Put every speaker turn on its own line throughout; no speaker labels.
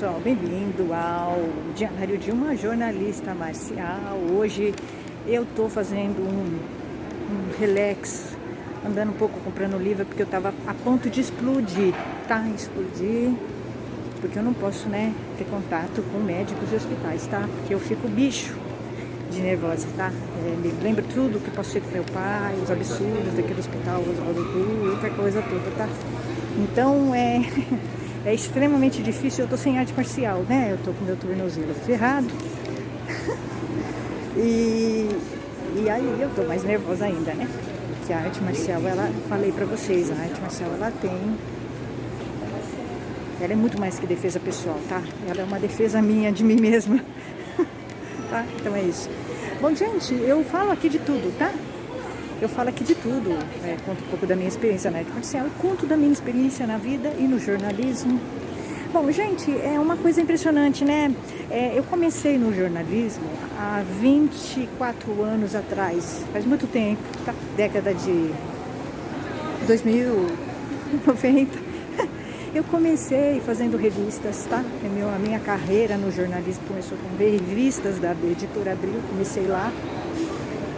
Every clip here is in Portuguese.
pessoal, bem-vindo ao diário de uma jornalista marcial. Hoje eu tô fazendo um relax, andando um pouco comprando livro, porque eu tava a ponto de explodir, tá? Explodir, porque eu não posso, né, ter contato com médicos e hospitais, tá? Porque eu fico bicho de nervosa, tá? Me lembro tudo que passei com meu pai, os absurdos daquele hospital, outra coisa toda, tá? Então é extremamente difícil. Eu tô sem arte marcial, né? Eu tô com meu tornozelo ferrado. e aí eu tô mais nervosa ainda, né? Porque a arte marcial, falei pra vocês, a arte marcial ela é muito mais que defesa pessoal, tá? Ela é uma defesa minha, de mim mesma. Tá? Então é isso. Bom, gente, eu falo aqui de tudo, tá? Eu falo aqui de tudo, conto um pouco da minha experiência na arte marcial, conto da minha experiência na vida e no jornalismo. Bom, gente, é uma coisa impressionante, né? Eu comecei no jornalismo há 24 anos atrás, faz muito tempo, tá? Década de 2090. Eu comecei fazendo revistas, tá? A minha carreira no jornalismo começou com revistas da Editora Abril, comecei lá.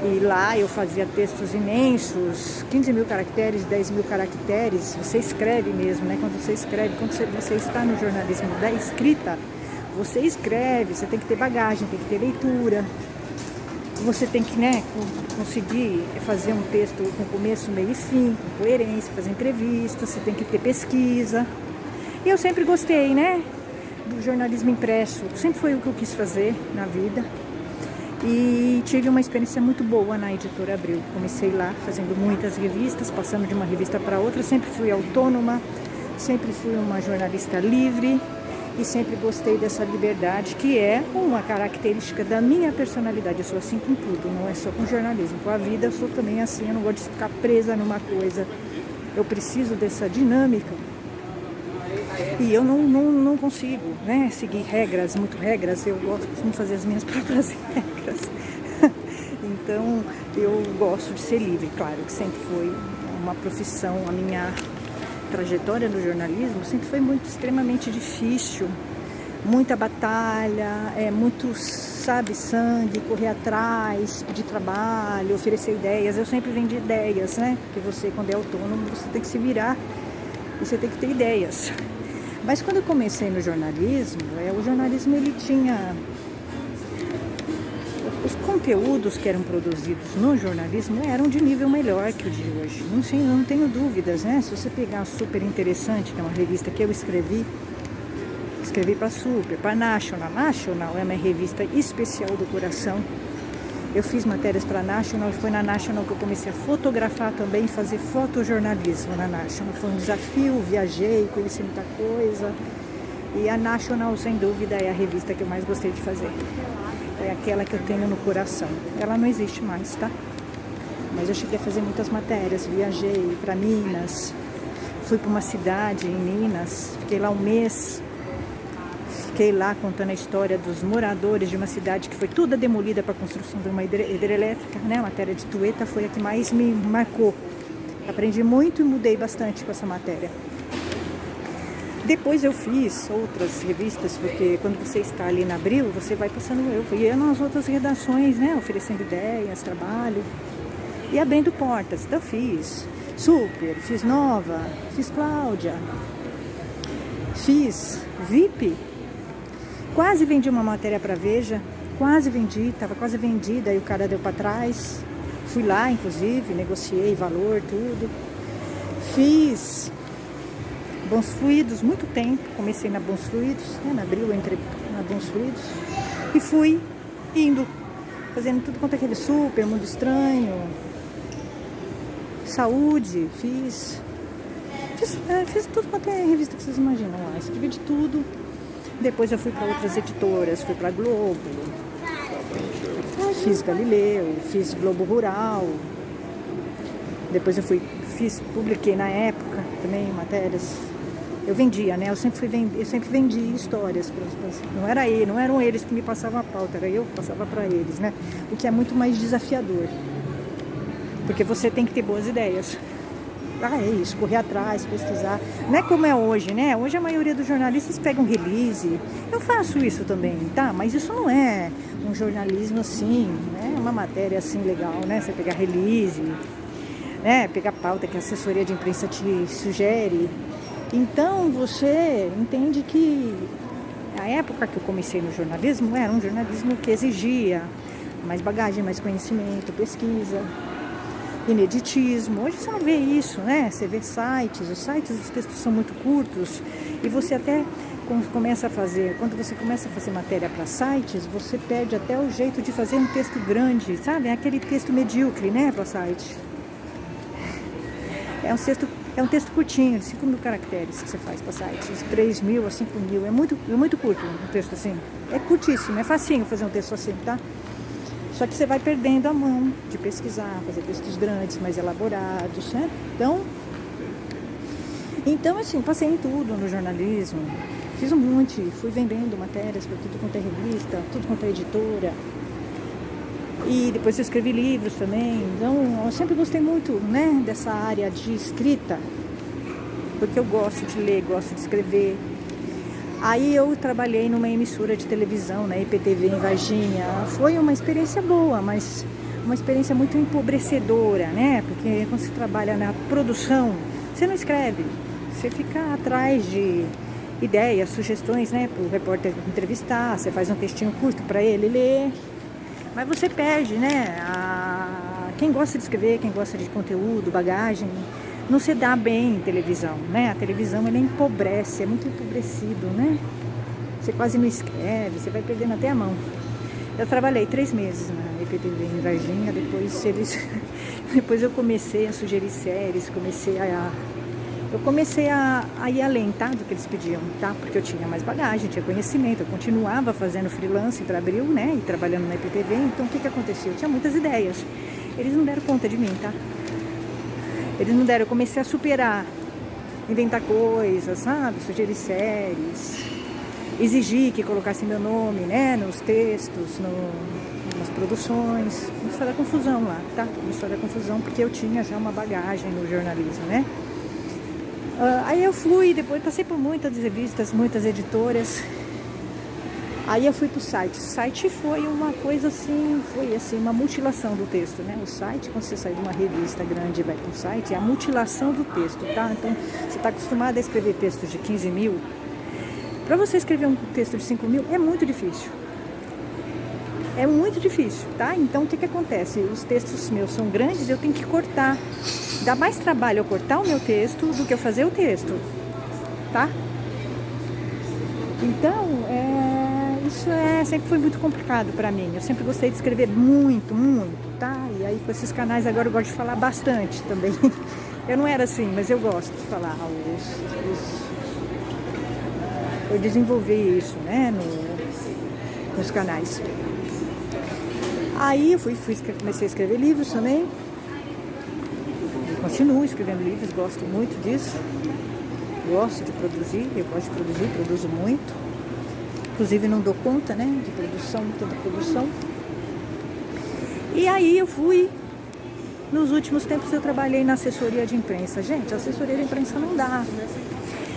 E lá eu fazia textos imensos, 15 mil caracteres, 10 mil caracteres. Você escreve mesmo, né? Quando você escreve, quando você está no jornalismo da escrita, você escreve, você tem que ter bagagem, tem que ter leitura. Você tem que, né, conseguir fazer um texto com começo, meio e fim, com coerência, fazer entrevistas, você tem que ter pesquisa. E eu sempre gostei, né, do jornalismo impresso, sempre foi o que eu quis fazer na vida. E tive uma experiência muito boa na Editora Abril. Comecei lá fazendo muitas revistas, passando de uma revista para outra. Sempre fui autônoma, sempre fui uma jornalista livre e sempre gostei dessa liberdade, que é uma característica da minha personalidade. Eu sou assim com tudo, não é só com jornalismo. Com a vida eu sou também assim, eu não gosto de ficar presa numa coisa. Eu preciso dessa dinâmica. E eu não consigo, né, seguir regras, muito regras. Eu gosto de fazer as minhas próprias regras. Então, eu gosto de ser livre. Claro que sempre foi uma profissão, a minha trajetória no jornalismo sempre foi muito extremamente difícil. Muita batalha, muito, sabe, sangue, correr atrás, pedir trabalho, oferecer ideias. Eu sempre vendi ideias, né? Porque você, quando é autônomo, você tem que se virar e você tem que ter ideias. Mas quando eu comecei no jornalismo, o jornalismo ele tinha... Os conteúdos que eram produzidos no jornalismo eram de nível melhor que o de hoje. Não tenho dúvidas, né? Se você pegar a Super Interessante, que é uma revista que eu escrevi para Super, para National. National é uma revista especial do coração. Eu fiz matérias para a National e foi na National que eu comecei a fotografar também, fazer fotojornalismo na National. Foi um desafio, viajei, conheci muita coisa. E a National, sem dúvida, é a revista que eu mais gostei de fazer. É aquela que eu tenho no coração. Ela não existe mais, tá? Mas eu cheguei a fazer muitas matérias, viajei para Minas, fui para uma cidade em Minas, fiquei lá um mês. Fiquei lá contando a história dos moradores de uma cidade que foi toda demolida para a construção de uma hidrelétrica, né? A matéria de Tueta foi a que mais me marcou. Aprendi muito e mudei bastante com essa matéria. Depois eu fiz outras revistas, porque quando você está ali na Abril, você vai passando, eu ia nas outras redações, né? Oferecendo ideias, trabalho e abrindo portas. Então eu fiz Super, fiz Nova, fiz Cláudia, fiz VIP. Quase vendi uma matéria para Veja, quase vendi, estava quase vendida, aí o cara deu para trás. Fui lá, inclusive, negociei valor, tudo. Fiz Bons Fluidos, muito tempo, comecei na Bons Fluidos, né, na Abril, eu entrei na Bons Fluidos. E fui indo, fazendo tudo quanto é aquele Super, Mundo Estranho, Saúde, fiz tudo quanto é revista que vocês imaginam lá, escrevi de tudo. Depois eu fui para outras editoras, fui para Globo, fiz Galileu, fiz Globo Rural. Depois eu publiquei na época também matérias. Eu vendia, né? Eu sempre vendi histórias. Não eram eles que me passavam a pauta, era eu que passava para eles, né? O que é muito mais desafiador. Porque você tem que ter boas ideias. é isso, correr atrás, pesquisar. Não é como é hoje, né? Hoje a maioria dos jornalistas pegam release. Eu faço isso também, tá? Mas isso não é um jornalismo assim, né? Uma matéria assim legal, né? Você pegar release, né? Pegar pauta que a assessoria de imprensa te sugere. Então você entende que a época que eu comecei no jornalismo era um jornalismo que exigia mais bagagem, mais conhecimento, pesquisa, ineditismo. Hoje você não vê isso, né? Você vê sites, os textos são muito curtos e você até começa a fazer, quando você começa a fazer matéria para sites, você perde até o jeito de fazer um texto grande, sabe? É aquele texto medíocre, né, para site. É um texto curtinho, de 5.000 caracteres que você faz para sites, de 3.000 a 5.000, é muito curto um texto assim. É curtíssimo, é facinho fazer um texto assim, tá? Só que você vai perdendo a mão de pesquisar, fazer textos grandes, mais elaborados, né? Então assim, passei em tudo no jornalismo, fiz um monte, fui vendendo matérias para tudo quanto é revista, tudo quanto é editora. E depois eu escrevi livros também. Então eu sempre gostei muito, né, dessa área de escrita, porque eu gosto de ler, gosto de escrever. Aí eu trabalhei numa emissora de televisão, na IPTV em Varginha. Foi uma experiência boa, mas uma experiência muito empobrecedora, né? Porque quando você trabalha na produção, você não escreve. Você fica atrás de ideias, sugestões, né? Para o repórter entrevistar, você faz um textinho curto para ele ler. Mas você perde, né? Quem gosta de escrever, quem gosta de conteúdo, bagagem, não se dá bem em televisão, né? A televisão, ela empobrece, é muito empobrecido, né? Você quase não escreve, você vai perdendo até a mão. Eu trabalhei 3 meses na IPTV em Varginha, depois eu comecei a sugerir séries, eu comecei a ir além, tá? Do que eles pediam, tá? Porque eu tinha mais bagagem, tinha conhecimento, eu continuava fazendo freelance para Abril, né? E trabalhando na IPTV, então o que aconteceu? Eu tinha muitas ideias. Eles não deram conta de mim, tá? Eles não deram, eu comecei a superar, inventar coisas, sabe? Sugerir séries, exigir que colocasse meu nome, né? Nos textos, nas produções. Começou a dar confusão lá, tá? Começou a dar confusão porque eu tinha já uma bagagem no jornalismo, né? Aí eu fui, depois passei por muitas revistas, muitas editoras. Aí eu fui pro site. O site foi uma coisa assim, uma mutilação do texto, né? O site, quando você sai de uma revista grande e vai pro site, é a mutilação do texto, tá? Então, você está acostumado a escrever textos de 15.000. Para você escrever um texto de 5.000 é muito difícil. É muito difícil, tá? Então, o que acontece? Os textos meus são grandes, eu tenho que cortar. Dá mais trabalho eu cortar o meu texto do que eu fazer o texto, tá? Então, isso sempre foi muito complicado para mim. Eu sempre gostei de escrever muito, tá? E aí com esses canais agora eu gosto de falar bastante também. Eu não era assim, mas eu gosto de falar. Eu desenvolvi isso, né? Nos canais. Aí eu comecei a escrever livros também. Continuo escrevendo livros, gosto muito disso. Gosto de produzir, produzo muito. Inclusive não dou conta, né, de toda produção. E aí eu fui, nos últimos tempos eu trabalhei na assessoria de imprensa. Gente, a assessoria de imprensa não dá.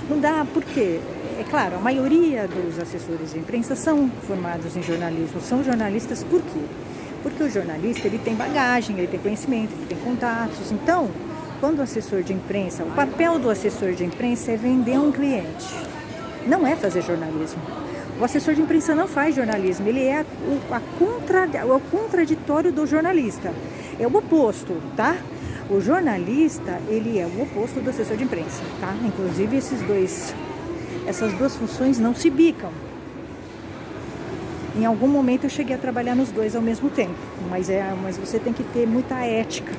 Não dá porque, é claro, a maioria dos assessores de imprensa são formados em jornalismo, são jornalistas por quê? Porque o jornalista, ele tem bagagem, ele tem conhecimento, ele tem contatos. Então, quando o assessor de imprensa, o papel do assessor de imprensa é vender um cliente, não é fazer jornalismo. O assessor de imprensa não faz jornalismo, ele é o contraditório do jornalista, é o oposto, tá? O jornalista, ele é o oposto do assessor de imprensa, tá? Inclusive essas duas funções não se bicam. Em algum momento eu cheguei a trabalhar nos dois ao mesmo tempo, mas você tem que ter muita ética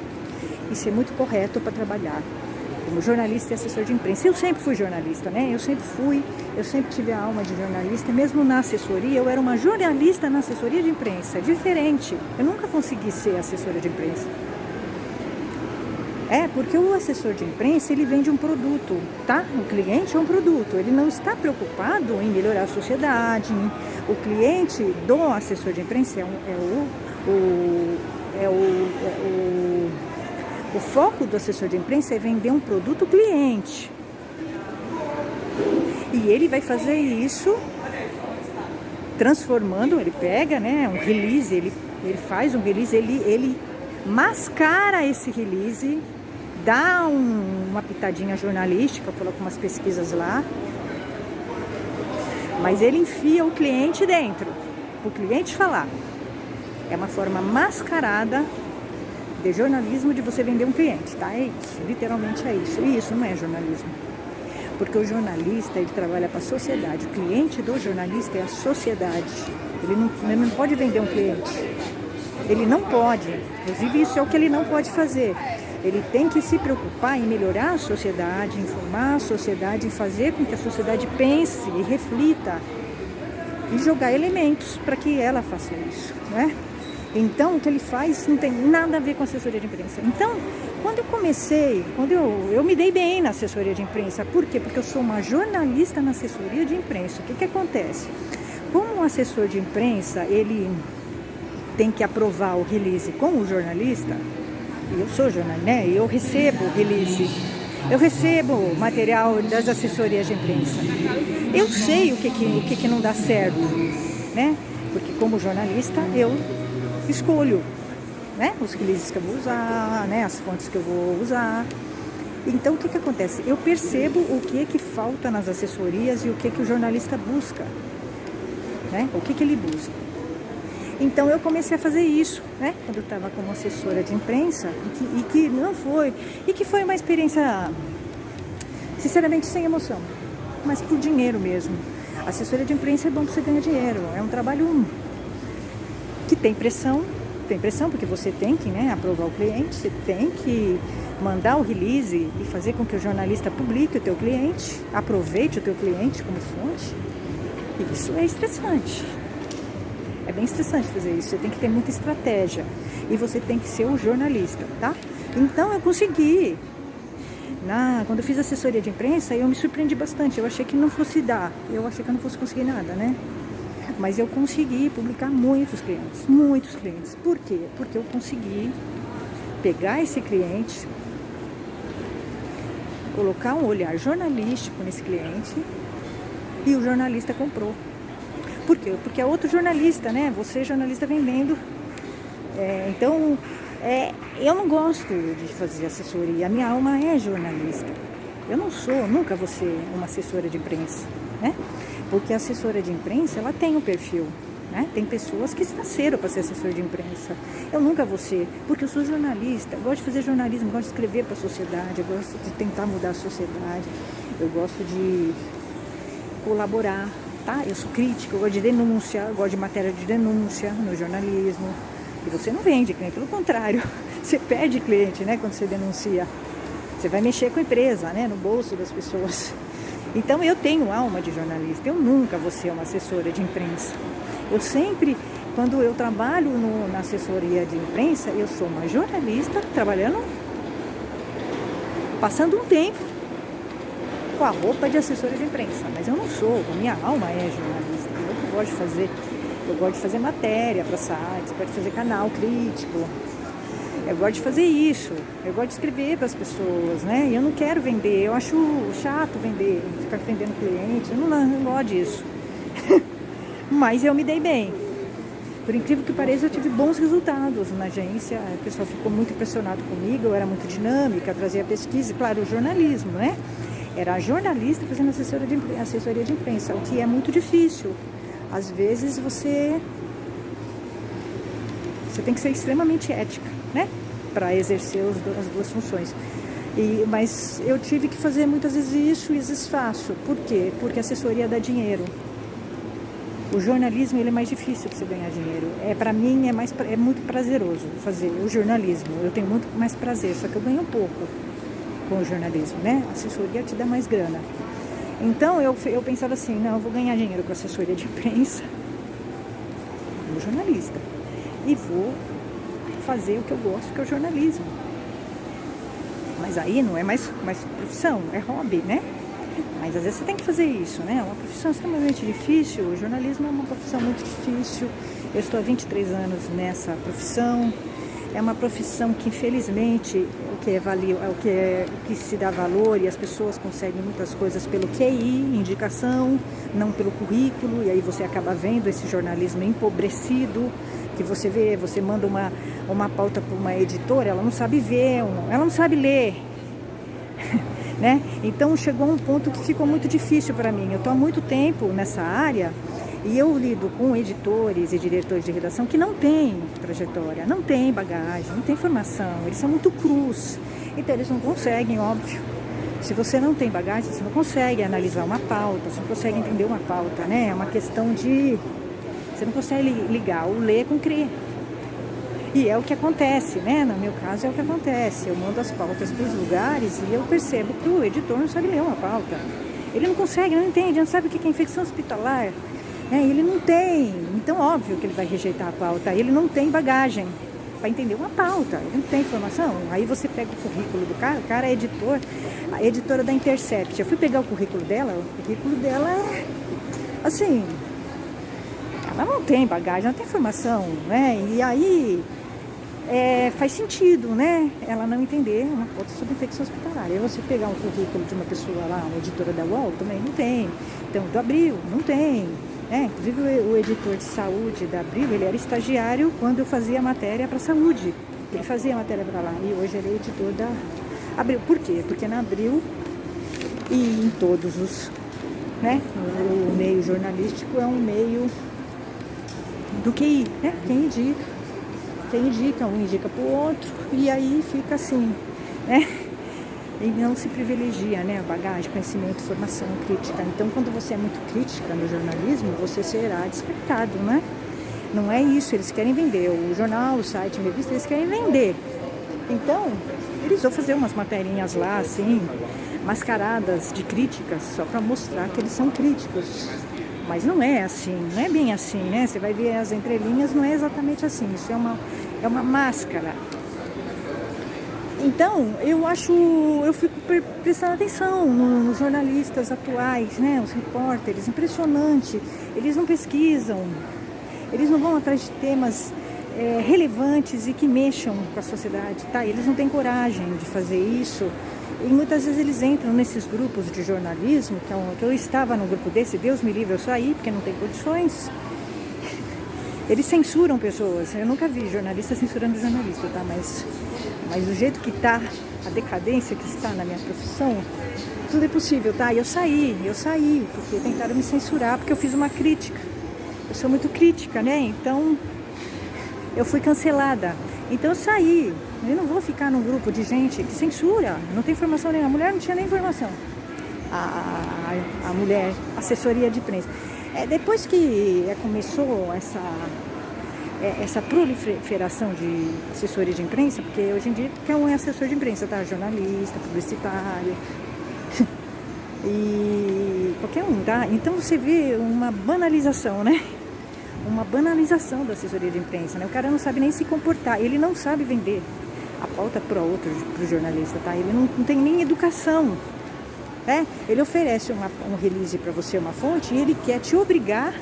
e ser muito correto para trabalhar como jornalista e assessor de imprensa. Eu sempre fui jornalista, né? Eu sempre tive a alma de jornalista, mesmo na assessoria, eu era uma jornalista na assessoria de imprensa, é diferente. Eu nunca consegui ser assessora de imprensa. Porque o assessor de imprensa, ele vende um produto, tá? O cliente é um produto, ele não está preocupado em melhorar a sociedade. O cliente do assessor de imprensa O foco do assessor de imprensa é vender um produto cliente. E ele vai fazer isso transformando, ele pega, né, um release, ele faz um release, ele mascara esse release, dá uma pitadinha jornalística, coloca umas pesquisas lá, mas ele enfia o cliente dentro, para o cliente falar. É uma forma mascarada de jornalismo de você vender um cliente, tá? É isso, literalmente é isso. E isso não é jornalismo. Porque o jornalista, ele trabalha para a sociedade. O cliente do jornalista é a sociedade. Ele não pode vender um cliente. Ele não pode. Inclusive, isso é o que ele não pode fazer. Ele tem que se preocupar em melhorar a sociedade, informar a sociedade, em fazer com que a sociedade pense e reflita e jogar elementos para que ela faça isso, né? Então, o que ele faz não tem nada a ver com assessoria de imprensa. Então, quando eu comecei, eu me dei bem na assessoria de imprensa. Por quê? Porque eu sou uma jornalista na assessoria de imprensa. O que acontece? Como um assessor de imprensa, ele tem que aprovar o release com o jornalista, e eu sou jornalista, né? Eu recebo o release, eu recebo material das assessorias de imprensa. Eu sei o que não dá certo, né? Porque como jornalista, eu escolho, né, os releases que eu vou usar, né, as fontes que eu vou usar. Então, o que acontece? Eu percebo o que falta nas assessorias e o que o jornalista busca, né, o que ele busca. Então, eu comecei a fazer isso, né, quando eu estava como assessora de imprensa, e que foi uma experiência, sinceramente, sem emoção, mas por dinheiro mesmo. A assessoria de imprensa é bom para você ganhar dinheiro, é um trabalho que tem pressão porque você tem que, né, aprovar o cliente, você tem que mandar o release e fazer com que o jornalista publique o teu cliente, aproveite o teu cliente como fonte. E isso é estressante. É bem estressante fazer isso, você tem que ter muita estratégia e você tem que ser o jornalista, tá? Então eu consegui. Quando eu fiz assessoria de imprensa, eu me surpreendi bastante, eu achei que não fosse dar, eu achei que eu não fosse conseguir nada, né? Mas eu consegui publicar muitos clientes. Por quê? Porque eu consegui pegar esse cliente, colocar um olhar jornalístico nesse cliente e o jornalista comprou. Por quê? Porque é outro jornalista, né? Você, jornalista, vendendo. Então, eu não gosto de fazer assessoria. A minha alma é jornalista. Eu nunca vou ser uma assessora de imprensa, né? Porque a assessora de imprensa, ela tem um perfil, né? Tem pessoas que nasceram para ser assessor de imprensa. Eu nunca vou ser, porque eu sou jornalista, eu gosto de fazer jornalismo, eu gosto de escrever para a sociedade, eu gosto de tentar mudar a sociedade, eu gosto de colaborar, tá? Eu sou crítica, eu gosto de denúncia, eu gosto de matéria de denúncia no jornalismo. E você não vende cliente, pelo contrário, você perde cliente, né? Quando você denuncia. Você vai mexer com a empresa, né? No bolso das pessoas. Então, eu tenho alma de jornalista, eu nunca vou ser uma assessora de imprensa. Eu sempre, quando eu trabalho na assessoria de imprensa, eu sou uma jornalista trabalhando, passando um tempo com a roupa de assessora de imprensa. Mas eu não sou, a minha alma é jornalista. É o que eu gosto de fazer. Eu gosto de fazer matéria para sites, gosto de fazer canal crítico. Eu gosto de fazer isso, eu gosto de escrever para as pessoas, né? E eu não quero vender, eu acho chato vender, ficar vendendo cliente, eu não gosto disso. Mas eu me dei bem. Por incrível que pareça, eu tive bons resultados na agência, o pessoal ficou muito impressionado comigo, eu era muito dinâmica, trazia pesquisa, claro, o jornalismo, né? Era a jornalista fazendo assessoria de imprensa, o que é muito difícil. Às vezes você tem que ser extremamente ética, né? Para exercer as duas funções. Mas eu tive que fazer muitas vezes isso e às vezes faço. Por quê? Porque a assessoria dá dinheiro. O jornalismo, ele é mais difícil de você ganhar dinheiro. Para mim é muito prazeroso fazer o jornalismo. Eu tenho muito mais prazer, só que eu ganho um pouco com o jornalismo, né? A assessoria te dá mais grana. Então eu pensava assim, não, eu vou ganhar dinheiro com a assessoria de imprensa como jornalista. E vou fazer o que eu gosto, que é o jornalismo. Mas aí não é mais profissão, é hobby, né? Mas às vezes você tem que fazer isso, né? É uma profissão extremamente difícil, o jornalismo é uma profissão muito difícil. Eu estou há 23 anos nessa profissão. É uma profissão que, infelizmente, o que se dá valor, e as pessoas conseguem muitas coisas pelo QI, indicação, não pelo currículo, e aí você acaba vendo esse jornalismo empobrecido, que você vê, você manda uma pauta para uma editora, ela não sabe ver, ela não sabe ler. Né? Então chegou um ponto que ficou muito difícil para mim. Eu estou há muito tempo nessa área e eu lido com editores e diretores de redação que não têm trajetória, não têm bagagem, não têm formação, eles são muito crus. Então eles não conseguem, óbvio. Se você não tem bagagem, você não consegue analisar uma pauta, você não consegue entender uma pauta, né? É uma questão de... Você não consegue ligar o ler com crer. E é o que acontece, né? No meu caso é o que acontece. Eu mando as pautas para os lugares e eu percebo que o editor não sabe ler uma pauta. Ele não consegue, não entende, não sabe o que é infecção hospitalar. Né? Ele não tem. Então, óbvio que ele vai rejeitar a pauta. Ele não tem bagagem para entender uma pauta. Ele não tem informação. Aí você pega o currículo do cara, o cara é editor, a editora da Intercept. Eu fui pegar o currículo dela é assim... Ela não tem bagagem, não tem formação, né? E aí faz sentido, né? Ela não entender uma pauta sobre infecção hospitalar. Aí você pegar um currículo de uma pessoa lá, uma editora da UOL, também não tem. Então, do Abril, não tem. Né? Inclusive, o editor de saúde da Abril, ele era estagiário quando eu fazia matéria para saúde. Ele fazia matéria para lá e hoje ele é editor da Abril. Por quê? Porque na Abril e em todos os... Né? O meio jornalístico é um meio... do QI, né? Quem indica, um indica para o outro, e aí fica assim, né? E não se privilegia, né? A bagagem, conhecimento, formação, crítica. Então, quando você é muito crítica no jornalismo, você será descartado, né? Não é isso, eles querem vender. O jornal, o site, a revista, eles querem vender. Então, eles vão fazer umas materinhas lá, assim, mascaradas de críticas, só para mostrar que eles são críticos. Mas não é assim, não é bem assim, né? Você vai ver as entrelinhas, não é exatamente assim. Isso é uma máscara. Então, eu fico prestando atenção nos jornalistas atuais, né? Os repórteres, impressionante. Eles não pesquisam, eles não vão atrás de temas relevantes e que mexam com a sociedade, tá? Eles não têm coragem de fazer isso. E muitas vezes eles entram nesses grupos de jornalismo, que eu estava num grupo desse, Deus me livre, eu saí, porque não tem condições. Eles censuram pessoas. Eu nunca vi jornalista censurando jornalista, tá? Mas do jeito que tá, a decadência que está na minha profissão, tudo é possível, tá? E eu saí, porque tentaram me censurar, porque eu fiz uma crítica. Eu sou muito crítica, né? Então, eu fui cancelada. Então eu saí. Eu não vou ficar num grupo de gente que censura, não tem informação nenhuma. A mulher não tinha nem informação. A mulher, assessoria de imprensa. Depois que começou essa proliferação de assessoria de imprensa, porque hoje em dia qualquer um é assessor de imprensa, tá? Jornalista, publicitário, e qualquer um, tá? Então você vê uma banalização, né? Uma banalização da assessoria de imprensa, né? O cara não sabe nem se comportar, ele não sabe vender a pauta para outro, para o jornalista, tá? Ele não tem nem educação, né? Ele oferece um release para você, uma fonte, e ele quer te obrigar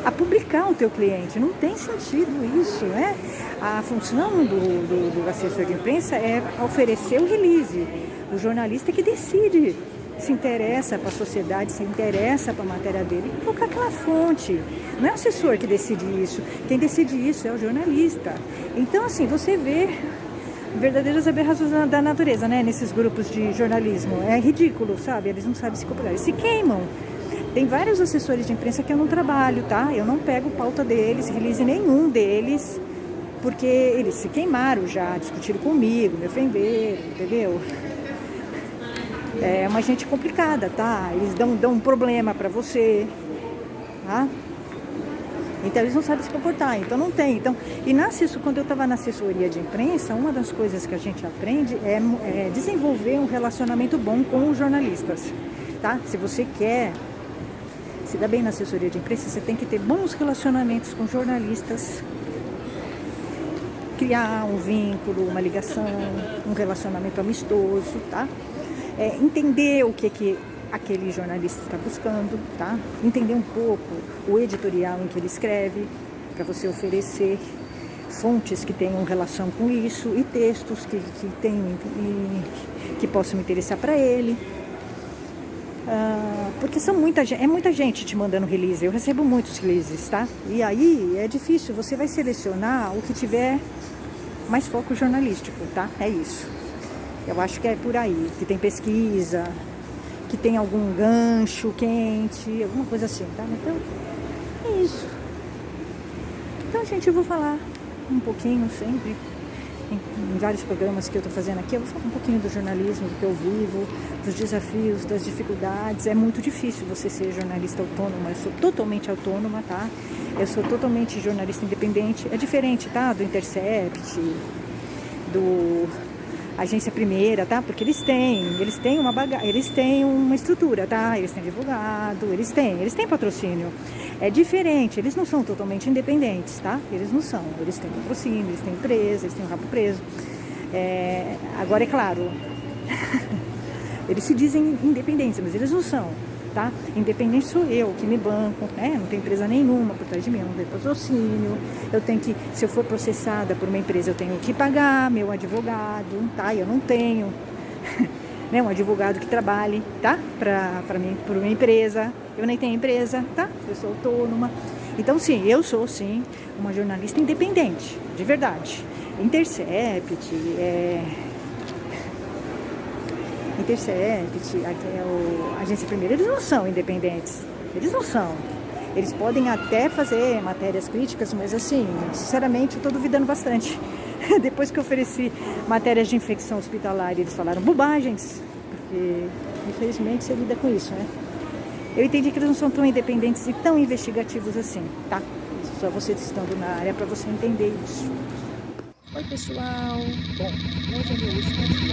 a publicar o teu cliente. Não tem sentido isso, né? A função do assessor de imprensa é oferecer o release. O jornalista que decide se interessa para a sociedade, se interessa para a matéria dele, colocar aquela fonte. Não é o assessor que decide isso. Quem decide isso é o jornalista. Então, assim, você vê verdadeiras aberrações da natureza, né? Nesses grupos de jornalismo. É ridículo, sabe? Eles não sabem se comportar. Eles se queimam. Tem vários assessores de imprensa que eu não trabalho, tá? Eu não pego pauta deles, release nenhum deles, porque eles se queimaram já, discutiram comigo, me ofenderam, entendeu? É uma gente complicada, tá? Eles dão um problema pra você, tá? Então eles não sabem se comportar, então não tem. Então, quando eu estava na assessoria de imprensa, uma das coisas que a gente aprende é desenvolver um relacionamento bom com os jornalistas, tá? Se você quer se dar bem na assessoria de imprensa, você tem que ter bons relacionamentos com jornalistas, criar um vínculo, uma ligação, um relacionamento amistoso, tá? Entender o que aquele jornalista está buscando, tá? Entender um pouco o editorial em que ele escreve, para você oferecer fontes que tenham relação com isso e textos que possam me interessar para ele. Porque é muita gente te mandando release. Eu recebo muitos releases, tá? E aí é difícil, você vai selecionar o que tiver mais foco jornalístico, tá? É isso. Eu acho que é por aí, que tem pesquisa, que tem algum gancho quente, alguma coisa assim, tá? Então, é isso. Então, gente, eu vou falar um pouquinho sempre, em vários programas que eu tô fazendo aqui, eu vou falar um pouquinho do jornalismo, do que eu vivo, dos desafios, das dificuldades. É muito difícil você ser jornalista autônoma. Eu sou totalmente autônoma, tá? Eu sou totalmente jornalista independente. É diferente, tá? Do Intercept, do Agência Primeira, tá? Porque eles têm uma estrutura, tá? Eles têm advogado, eles têm patrocínio. É diferente, eles não são totalmente independentes, tá? Eles não são. Eles têm patrocínio, eles têm empresa, eles têm o rabo preso. Agora, é claro, eles se dizem independentes, mas eles não são, tá? Independente sou eu, que me banco, né? Não tem empresa nenhuma por trás de mim, não tem patrocínio. Se eu for processada por uma empresa, eu tenho que pagar meu advogado, tá? Eu não tenho né, um advogado que trabalhe, tá? Por uma empresa. Eu nem tenho empresa, tá? Eu sou autônoma. Então, sim, eu sou, sim, uma jornalista independente, de verdade. Intercept, Agência Primeira, eles não são independentes. Eles não são. Eles podem até fazer matérias críticas, mas assim, sinceramente, eu estou duvidando bastante. Depois que eu ofereci matérias de infecção hospitalar, eles falaram bobagens, porque infelizmente você lida com isso, né? Eu entendi que eles não são tão independentes e tão investigativos assim, tá? Só você estando na área para você entender isso. Oi, pessoal. Bom, hoje é meu último dia.